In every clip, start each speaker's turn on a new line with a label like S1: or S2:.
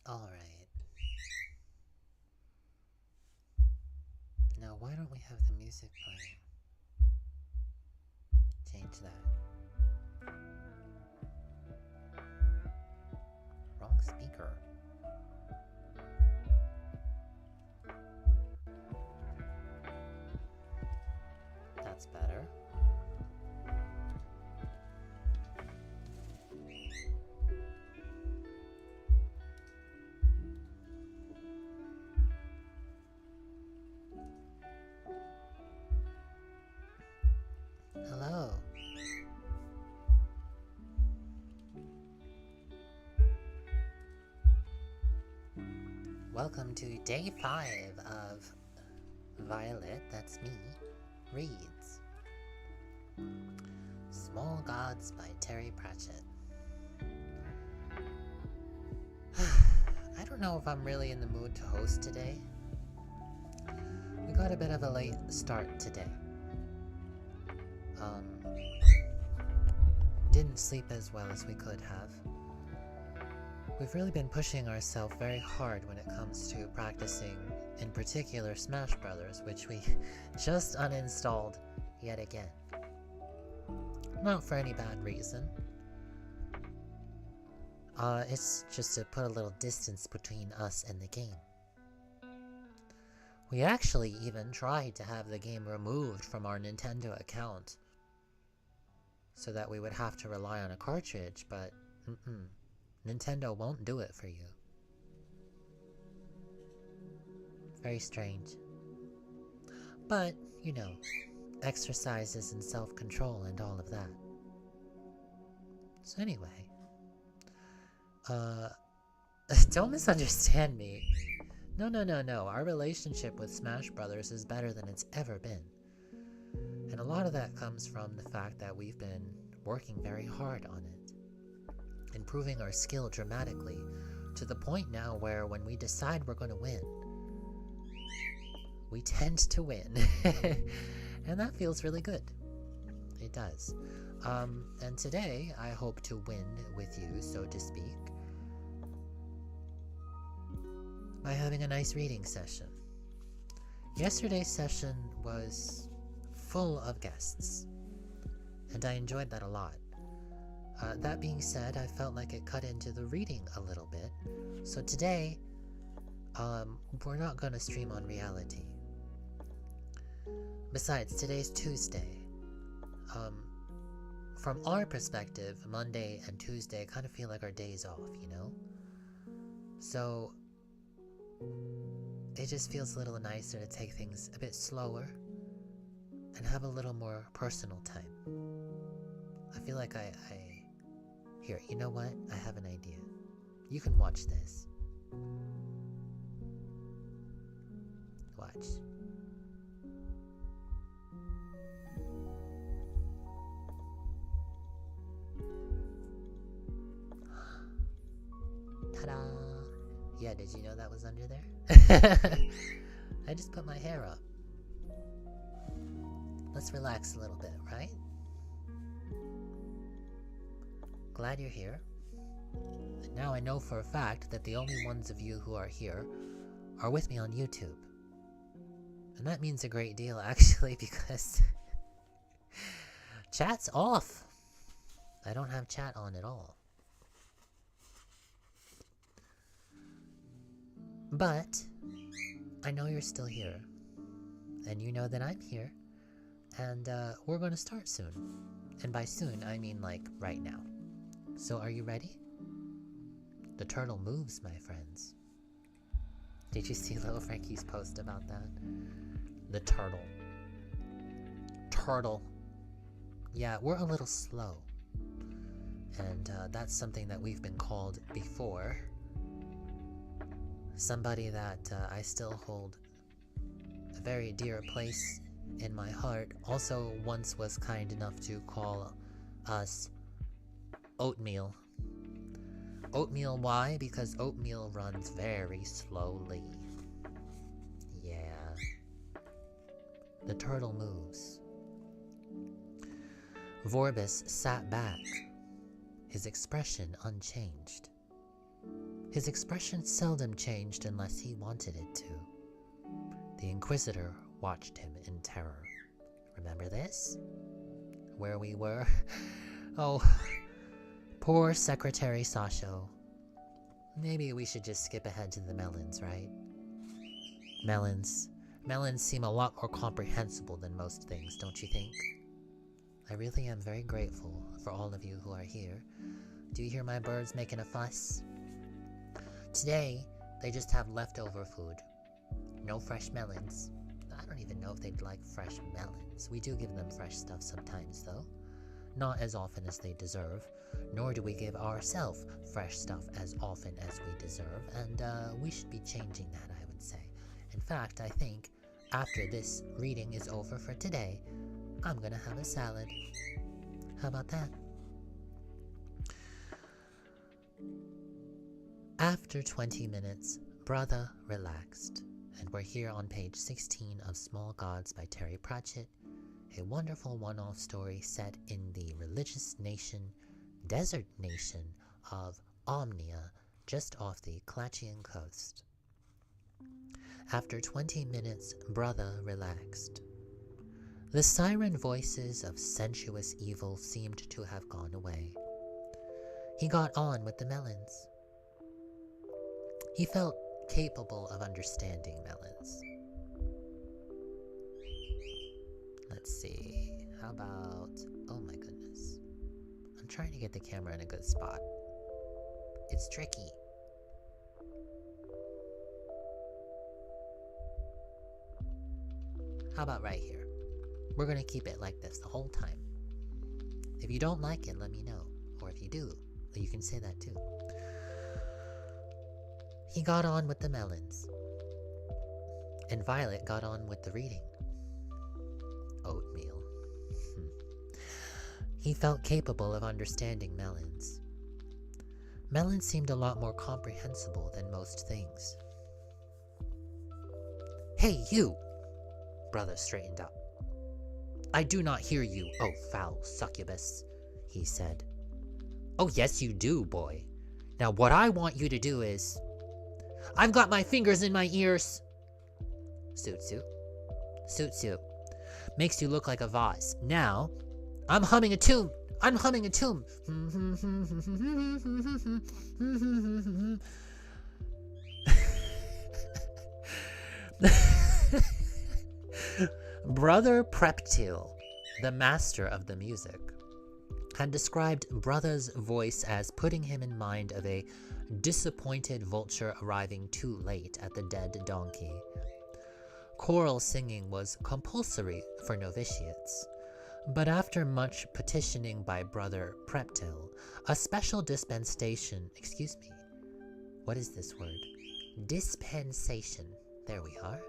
S1: Alright. Now, why don't we have the music playing? Change that. Wrong speaker. That's better. Hello. Welcome to day 5 of Violet, that's me, reads Small Gods by Terry Pratchett. I don't know if I'm really in the mood to host today. We got a bit of a late start today. Didn't sleep as well as we could have. We've really been pushing ourselves very hard when it comes to practicing, in particular Smash Brothers, which we just uninstalled yet again. Not for any bad reason. It's just to put a little distance between us and the game. We actually even tried to have the game removed from our Nintendo account so that we would have to rely on a cartridge, but Nintendo won't do it for you. Very strange. But, you know, exercises in self-control and all of that. So anyway, don't misunderstand me. No. Our relationship with Smash Brothers is better than it's ever been. And a lot of that comes from the fact that we've been working very hard on it. Improving our skill dramatically, to the point now where when we decide we're going to win, we tend to win. And that feels really good. It does. And today, I hope to win with you, so to speak, by having a nice reading session. Yesterday's session was full of guests, and I enjoyed that a lot. That being said, I felt like it cut into the reading a little bit, so today, we're not gonna stream on Reality. Besides, today's Tuesday. From our perspective, Monday and Tuesday kind of feel like our days off, you know? So it just feels a little nicer to take things a bit slower and have a little more personal time. I feel like Here, you know what? I have an idea. You can watch this. Watch. Ta-da! Yeah, did you know that was under there? I just put my hair up. Let's relax a little bit, right? Glad you're here. And now I know for a fact that the only ones of you who are here are with me on YouTube. And that means a great deal, actually, because chat's off. I don't have chat on at all. But I know you're still here, and you know that I'm here, and we're going to start soon. And by soon, I mean like right now. So are you ready? The turtle moves, my friends. Did you see Little Frankie's post about that? The turtle. Turtle. Yeah, we're a little slow. And that's something that we've been called before. Somebody that I still hold a very dear place in my heart also once was kind enough to call us oatmeal. Oatmeal, why? Because oatmeal runs very slowly. Yeah. The turtle moves. Vorbis sat back, his expression unchanged. His expression seldom changed unless he wanted it to. The Inquisitor watched him in terror. Remember this? Where we were? Oh, poor Secretary Sasho. Maybe we should just skip ahead to the melons, right? Melons. Melons seem a lot more comprehensible than most things, don't you think? I really am very grateful for all of you who are here. Do you hear my birds making a fuss? Today, they just have leftover food. No fresh melons. I don't even know if they'd like fresh melons. We do give them fresh stuff sometimes, though. Not as often as they deserve, nor do we give ourselves fresh stuff as often as we deserve, and we should be changing that, I would say. In fact, I think after this reading is over for today, I'm gonna have a salad. How about that? After 20 minutes, Brother relaxed, and we're here on page 16 of Small Gods by Terry Pratchett, a wonderful one-off story set in the religious nation, desert nation of Omnia, just off the Klatchian coast. After 20 minutes, Brother relaxed. The siren voices of sensuous evil seemed to have gone away. He got on with the melons. He felt capable of understanding melons. Let's see, how about... oh my goodness. I'm trying to get the camera in a good spot. It's tricky. How about right here? We're gonna keep it like this the whole time. If you don't like it, let me know. Or if you do, you can say that too. He got on with the melons. And Violet got on with the reading. Oatmeal. He felt capable of understanding melons. Melons seemed a lot more comprehensible than most things. Hey, you! Brother straightened up. I do not hear you, oh foul succubus, he said. Oh yes you do, boy. Now what I want you to do is... I've got my fingers in my ears! Suit. Makes you look like a vase. Now, I'm humming a tune! Brother Pratchett, the master of the music, had described Brother's voice as putting him in mind of a disappointed vulture arriving too late at the dead donkey. Choral singing was compulsory for novitiates, but after much petitioning by Brother Pratchett, a special dispensation, what is this word? Dispensation, there we are.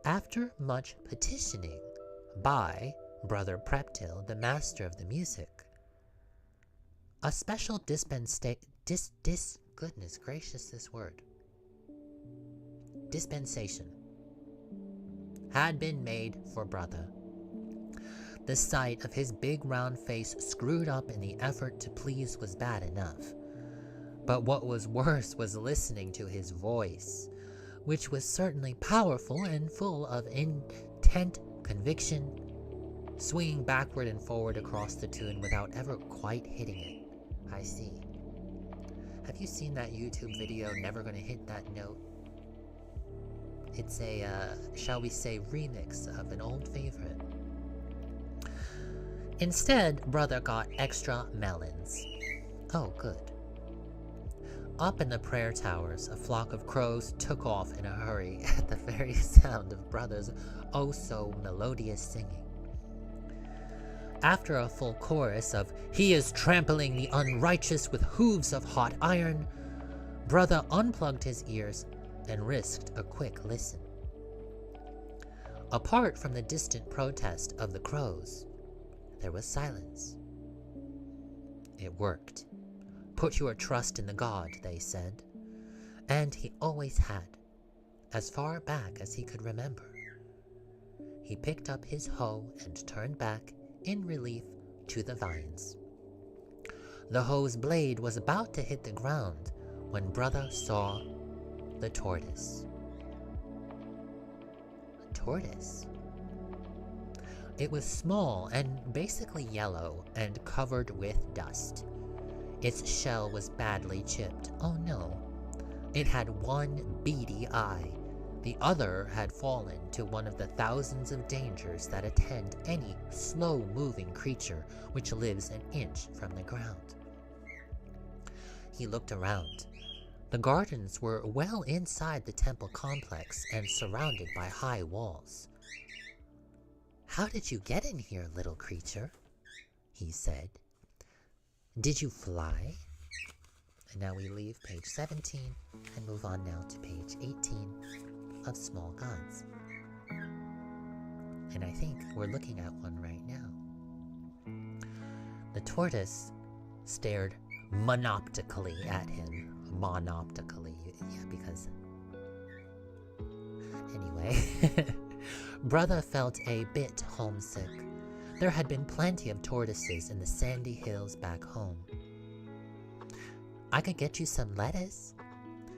S1: After much petitioning by Brother Pratchett, the master of the music, a special goodness gracious, this word. Dispensation had been made for Brother. The sight of his big round face screwed up in the effort to please was bad enough. But what was worse was listening to his voice, which was certainly powerful and full of intent, conviction, swinging backward and forward across the tune without ever quite hitting it. I see. Have you seen that YouTube video, Never Gonna Hit That Note? It's a, shall we say, remix of an old favorite. Instead, Brother got extra melons. Oh, good. Up in the prayer towers, a flock of crows took off in a hurry at the very sound of Brother's oh-so-melodious singing. After a full chorus of, "He is trampling the unrighteous with hooves of hot iron," Brother unplugged his ears and risked a quick listen. Apart from the distant protest of the crows, there was silence. It worked. Put your trust in the God, they said. And he always had, as far back as he could remember. He picked up his hoe and turned back, in relief, to the vines. The hoe's blade was about to hit the ground when Brother saw the tortoise. A tortoise? It was small and basically yellow and covered with dust. Its shell was badly chipped. Oh no. It had one beady eye. The other had fallen to one of the thousands of dangers that attend any slow-moving creature which lives an inch from the ground. He looked around. The gardens were well inside the temple complex and surrounded by high walls. "How did you get in here, little creature?" he said. "Did you fly?" And now we leave page 17 and move on now to page 18 of Small Gods. And I think we're looking at one right now. The tortoise stared monoptically at him. Monoptically, yeah, because... Anyway, Brother felt a bit homesick. There had been plenty of tortoises in the sandy hills back home. "I could get you some lettuce,"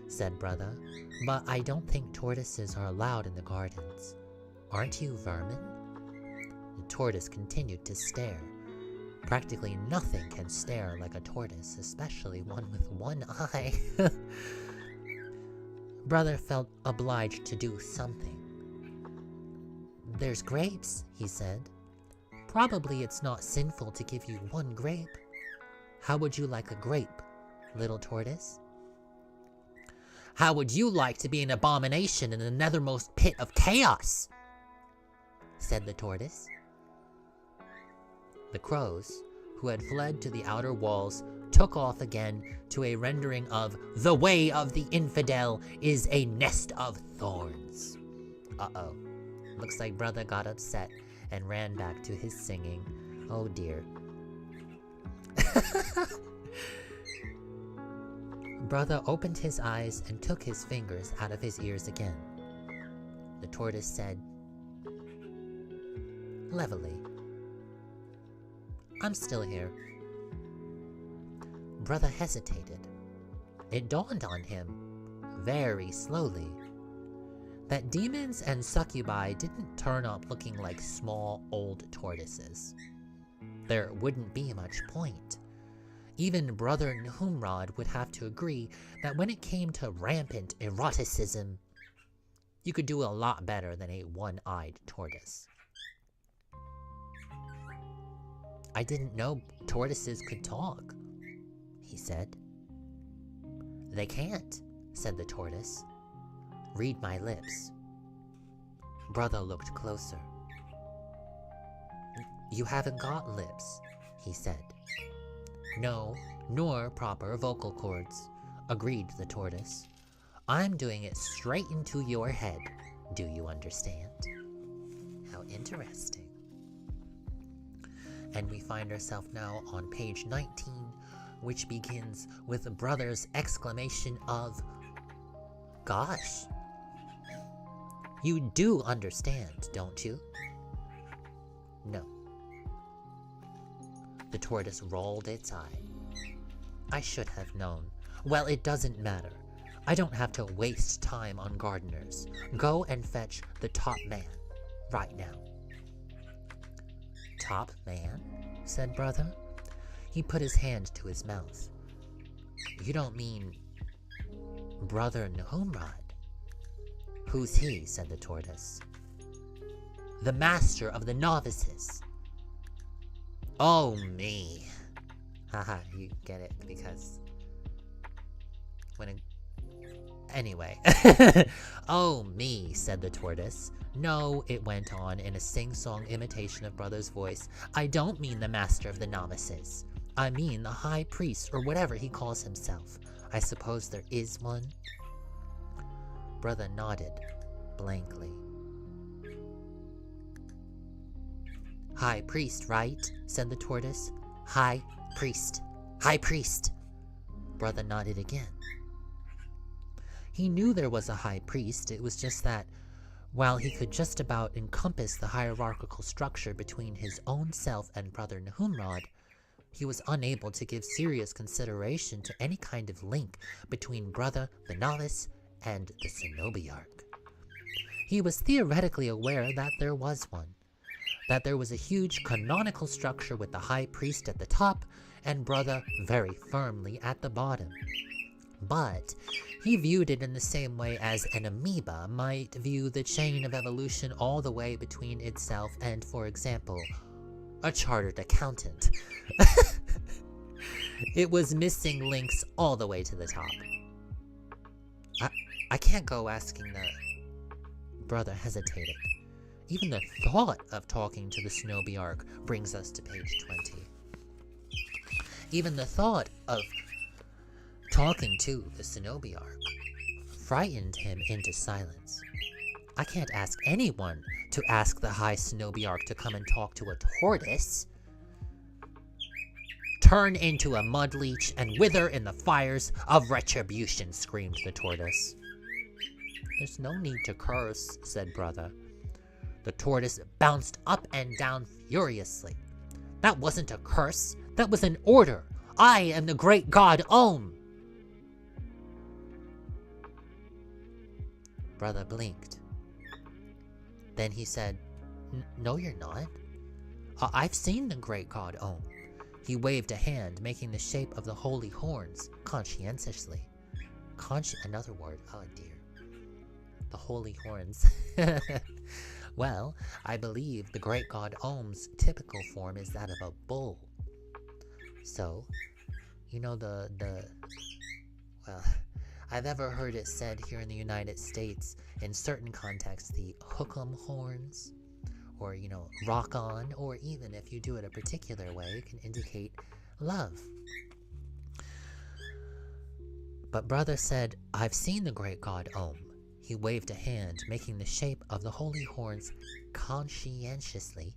S1: said Brother, "but I don't think tortoises are allowed in the gardens. Aren't you vermin?" The tortoise continued to stare. Practically nothing can stare like a tortoise, especially one with one eye. Brother felt obliged to do something. "There's grapes," he said. "Probably it's not sinful to give you one grape. How would you like a grape, little tortoise?" "How would you like to be an abomination in the nethermost pit of chaos?" said the tortoise. The crows, who had fled to the outer walls, took off again to a rendering of "The way of the infidel is a nest of thorns." Uh-oh. Looks like Brother got upset and ran back to his singing. Oh dear. Brother opened his eyes and took his fingers out of his ears again. The tortoise said, levelly, "I'm still here." Brother hesitated. It dawned on him, very slowly, that demons and succubi didn't turn up looking like small old tortoises. There wouldn't be much point. Even Brother Nhumrod would have to agree that when it came to rampant eroticism, you could do a lot better than a one-eyed tortoise. "I didn't know tortoises could talk," he said. "They can't," said the tortoise. "Read my lips." Brother looked closer. "You haven't got lips," he said. "No, nor proper vocal cords," agreed the tortoise. "I'm doing it straight into your head. Do you understand?" How interesting. And we find ourselves now on page 19, which begins with Brother's exclamation of, "Gosh, you do understand, don't you?" "No." The tortoise rolled its eye. "I should have known. Well, it doesn't matter. I don't have to waste time on gardeners. Go and fetch the top man, right now." "Top man?" said Brother. He put his hand to his mouth. "You don't mean Brother Nhumrod?" "Who's he?" said the tortoise. "The master of the novices." "Oh, me." Haha, you get it, because Anyway. "Oh, me," said the tortoise. "No," it went on in a sing-song imitation of Brother's voice. "I don't mean the master of the novices. I mean the high priest, or whatever he calls himself. I suppose there is one?" Brother nodded, blankly. "High priest, right?" said the tortoise. "High priest. High priest." Brother nodded again. He knew there was a high priest. It was just that, while he could just about encompass the hierarchical structure between his own self and Brother Nhumrod, he was unable to give serious consideration to any kind of link between Brother the Novice and the Cenobiarch. He was theoretically aware that there was one, that there was a huge canonical structure with the High Priest at the top and Brother very firmly at the bottom. But he viewed it in the same way as an amoeba might view the chain of evolution all the way between itself and, for example, a chartered accountant. It was missing links all the way to the top. I can't go asking the... Brother hesitated. Even the thought of talking to the Cenobiarch brings us to page 20. Even the thought of talking to the Cenobiarch frightened him into silence. I can't ask anyone to ask the High Cenobiarch to come and talk to a tortoise. Turn into a mud leech and wither in the fires of retribution, screamed the tortoise. There's no need to curse, said Brother. The tortoise bounced up and down furiously. That wasn't a curse, that was an order. I am the great god Om. Brother blinked. Then he said, No, you're not. I've seen the great god Om. He waved a hand, making the shape of the holy horns, conscientiously. Another word, oh dear. The holy horns. Well, I believe the great god Om's typical form is that of a bull. So, you know well, I've ever heard it said here in the United States, in certain contexts, the hook'em horns, or, you know, rock on, or even if you do it a particular way, it can indicate love. But Brother said, I've seen the great god Om. He waved a hand, making the shape of the holy horns conscientiously.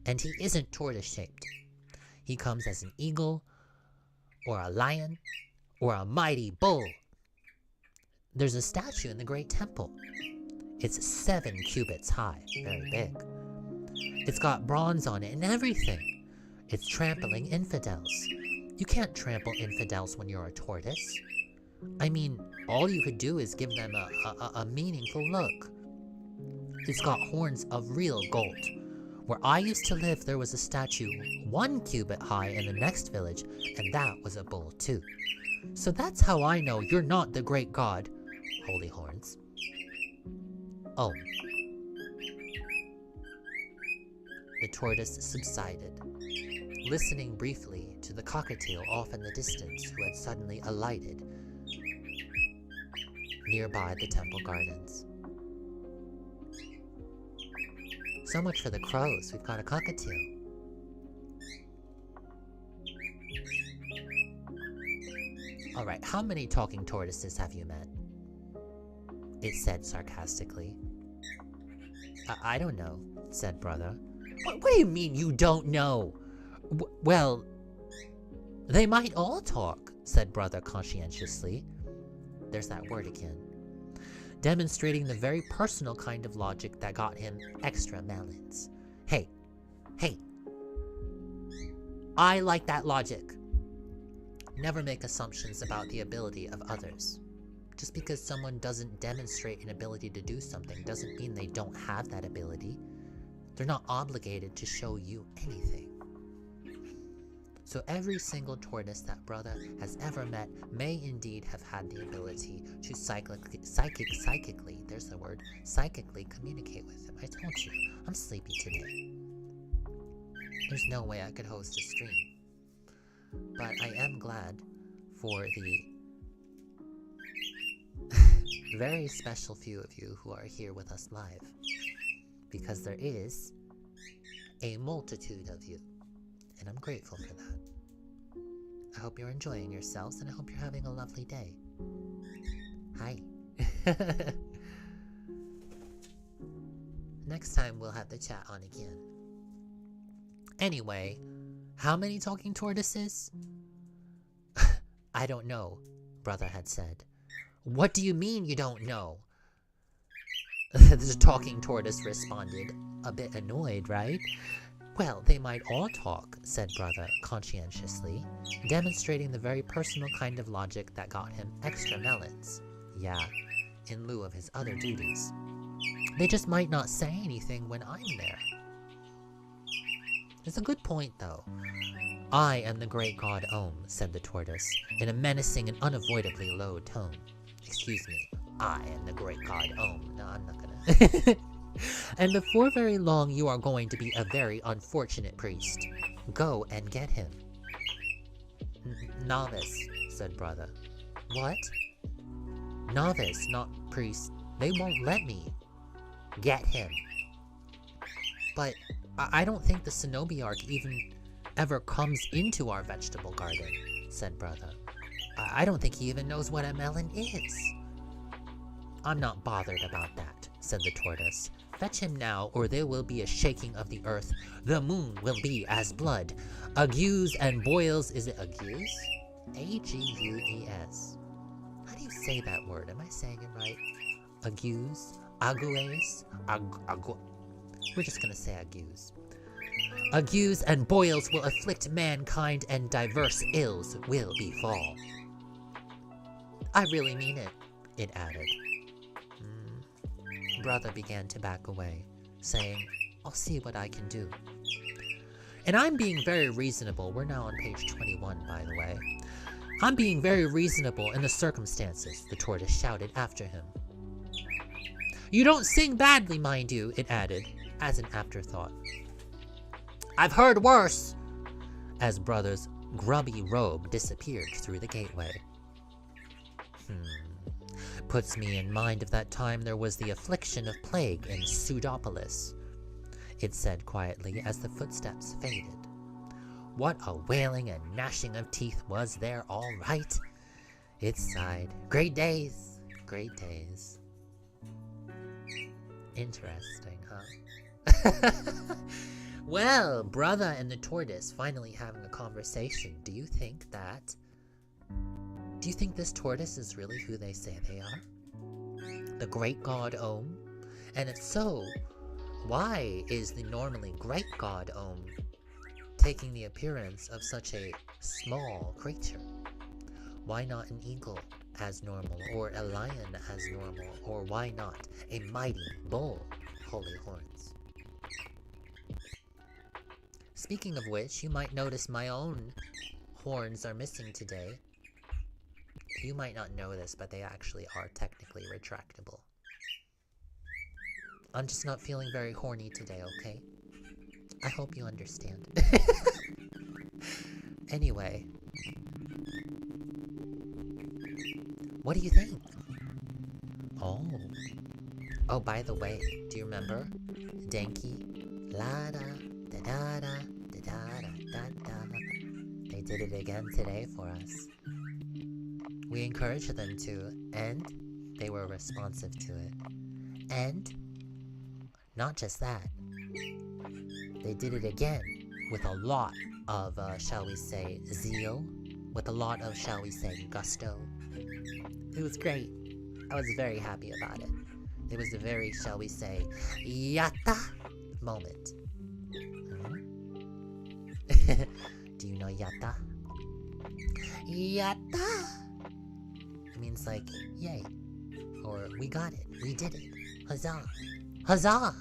S1: And he isn't tortoise-shaped. He comes as an eagle, or a lion, or a mighty bull. There's a statue in the Great Temple. It's 7 cubits high, very big. It's got bronze on it and everything. It's trampling infidels. You can't trample infidels when you're a tortoise. I mean, all you could do is give them a meaningful look. It's got horns of real gold. Where I used to live, there was a statue 1 cubit high in the next village, and that was a bull too. So that's how I know you're not the great god, holy horns. Oh. The tortoise subsided, listening briefly to the cockatiel off in the distance who had suddenly alighted nearby the temple gardens. So much for the crows, we've got a cockatiel. Alright, how many talking tortoises have you met? It said sarcastically. I don't know, said Brother. What do you mean you don't know? Well, they might all talk, said Brother conscientiously. There's that word again. Demonstrating the very personal kind of logic that got him extra melons. Hey. I like that logic. Never make assumptions about the ability of others. Just because someone doesn't demonstrate an ability to do something doesn't mean they don't have that ability. They're not obligated to show you anything. So every single tortoise that Brother has ever met may indeed have had the ability to psychically, there's the word, psychically communicate with him. I told you, I'm sleepy today. There's no way I could host a stream. But I am glad for the very special few of you who are here with us live. Because there is a multitude of you. And I'm grateful for that. I hope you're enjoying yourselves, and I hope you're having a lovely day. Hi. Next time we'll have the chat on again. Anyway, how many talking tortoises? I don't know, Brother had said. What do you mean you don't know? The talking tortoise responded, a bit annoyed, right? Well, they might all talk, said Brother conscientiously, demonstrating the very personal kind of logic that got him extra melons. Yeah, in lieu of his other duties. They just might not say anything when I'm there. It's a good point, though. I am the great god Ohm, said the tortoise, in a menacing and unavoidably low tone. Excuse me, I am the great god Ohm. No, I'm not gonna. And before very long you are going to be a very unfortunate priest. Go and get him. Novice, said Brother. What? Novice, not priest. They won't let me. Get him. But I don't think the Cenobiarch even ever comes into our vegetable garden, said Brother. I don't think he even knows what a melon is. I'm not bothered about that, said the tortoise. Fetch him now, or there will be a shaking of the earth. The moon will be as blood. Agues and boils. Is it agues? A-G-U-E-S. How do you say that word? Am I saying it right? Agues? Agues? We're just gonna say agues. Agues and boils will afflict mankind, and diverse ills will befall. I really mean it, it added. Brother began to back away, saying, I'll see what I can do. And I'm being very reasonable. We're now on page 21, by the way. I'm being very reasonable in the circumstances, the tortoise shouted after him. You don't sing badly, mind you, it added, as an afterthought. I've heard worse, as Brother's grubby robe disappeared through the gateway. Puts me in mind of that time there was the affliction of plague in Pseudopolis, it said quietly as the footsteps faded. What a wailing and gnashing of teeth was there, all right, it sighed. Great days, great days. Interesting, huh? Well, Brother and the tortoise finally having a conversation. Do you think this tortoise is really who they say they are? The great god Ohm? And if so, why is the normally great god Ohm taking the appearance of such a small creature? Why not an eagle as normal, or a lion as normal, or why not a mighty bull, holy horns? Speaking of which, you might notice my own horns are missing today. You might not know this, but they actually are technically retractable. I'm just not feeling very horny today, okay? I hope you understand. Anyway. What do you think? Oh, by the way, do you remember? Denki? La da da da da da da da. They did it again today for us. We encouraged them to, and they were responsive to it. And, not just that, they did it again with a lot of, shall we say, zeal, with a lot of, shall we say, gusto. It was great. I was very happy about it. It was a very, shall we say, yatta moment. Do you know yatta? Yatta! It means like, yay. Or, we got it. We did it. Huzzah. Huzzah!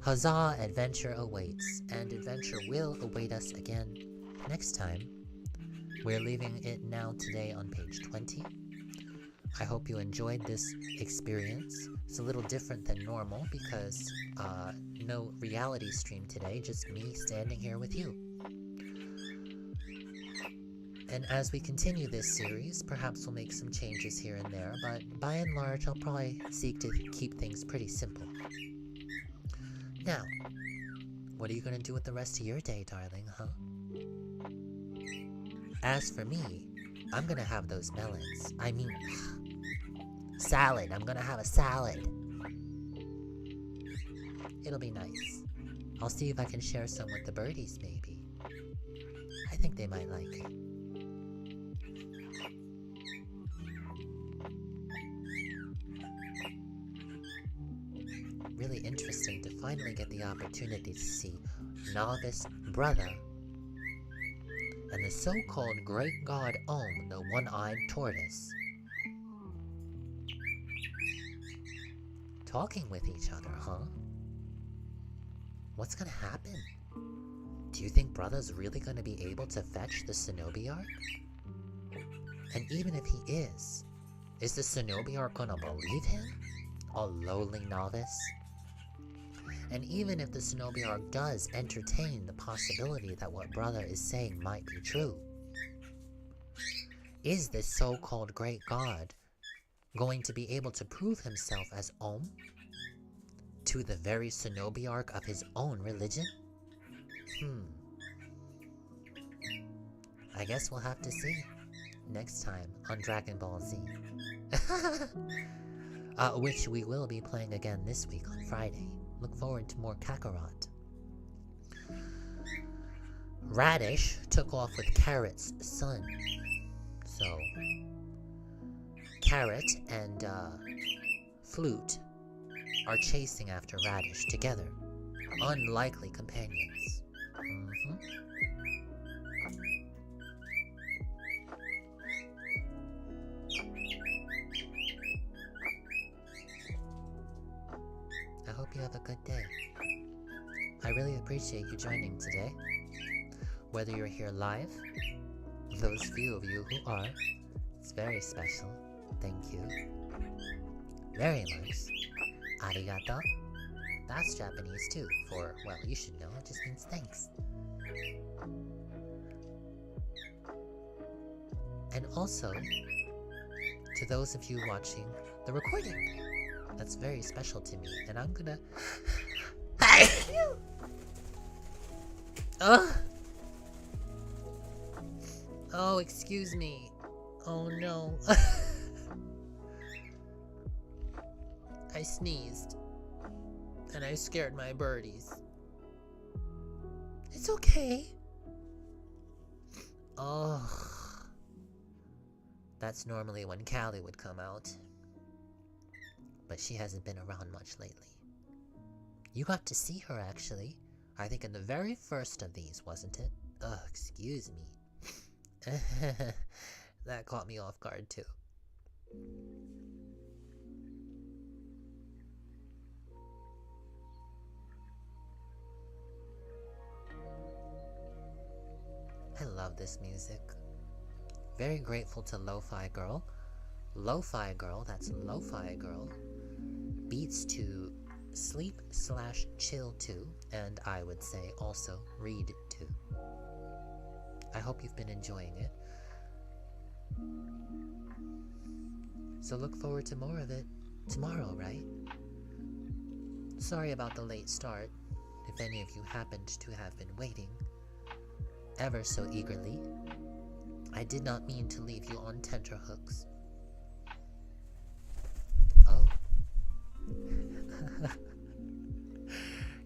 S1: Huzzah, adventure awaits. And adventure will await us again next time. We're leaving it now today on page 20. I hope you enjoyed this experience. It's a little different than normal because no reality stream today, just me standing here with you. And as we continue this series, perhaps we'll make some changes here and there, but by and large, I'll probably seek to keep things pretty simple. Now, what are you going to do with the rest of your day, darling, huh? As for me, I'm going to have those melons. I mean, salad. I'm going to have a salad. It'll be nice. I'll see if I can share some with the birdies, maybe. I think they might like it. Really interesting to finally get the opportunity to see novice brother, and the so-called great god Om, the one-eyed tortoise, talking with each other, huh? What's gonna happen? Do you think brother's really gonna be able to fetch the Cenobiarch? And even if he is the Cenobiarch gonna believe him? A lowly novice? And even if the Cenobiarch does entertain the possibility that what brother is saying might be true, is this so-called great god going to be able to prove himself as Om to the very Cenobiarch of his own religion? I guess we'll have to see next time on Dragon Ball Z. Which we will be playing again this week on Friday. Look forward to more Kakarot. Radish took off with Carrot's son. So, Carrot and Flute are chasing after Radish together. Unlikely companions. I hope you have a good day. I really appreciate you joining today. Whether you're here live, those few of you who are, it's very special. Thank you very much. Arigato. That's Japanese too, for, well, you should know, it just means thanks. And also, to those of you watching the recording, that's very special to me, and I'm gonna... Oh, excuse me. Oh no. I sneezed. And I scared my birdies. It's okay. Oh. That's normally when Callie would come out. But she hasn't been around much lately. You got to see her, actually. I think in the very first of these, wasn't it? Ugh, excuse me. That caught me off guard, too. I love this music. Very grateful to Lo-Fi Girl. Lo-Fi Girl, that's Lo-Fi Girl. Beats to sleep/chill to, and I would say also read to. I hope you've been enjoying it. So look forward to more of it tomorrow, right? Sorry about the late start, if any of you happened to have been waiting ever so eagerly. I did not mean to leave you on tenterhooks. Oh.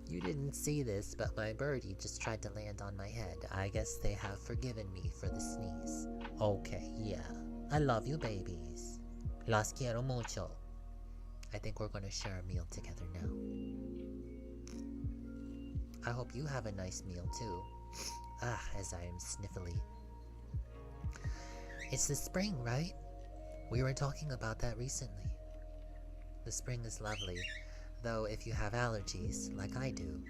S1: You didn't see this, but my birdie just tried to land on my head. I guess they have forgiven me for the sneeze. Okay, yeah. I love you, babies. Los quiero mucho. I think we're gonna share a meal together now. I hope you have a nice meal too. As I am sniffly. It's the spring, right? We were talking about that recently. The spring is lovely, though if you have allergies, like I do,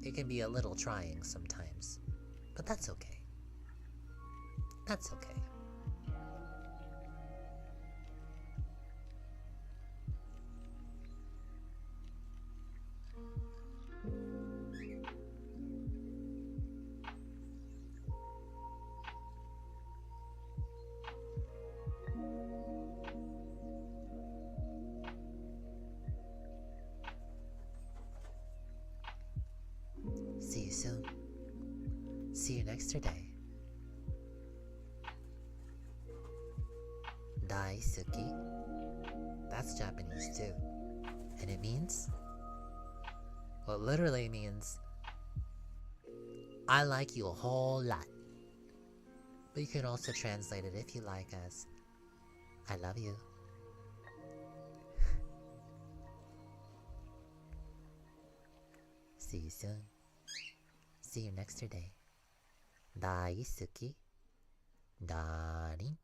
S1: it can be a little trying sometimes. But that's okay. That's okay. See you soon. See you next day. Daisuki. That's Japanese too. And it means? Well, it literally means I like you a whole lot. But you can also translate it if you like as I love you. See you soon. see you next day. 大好き、ダーリン。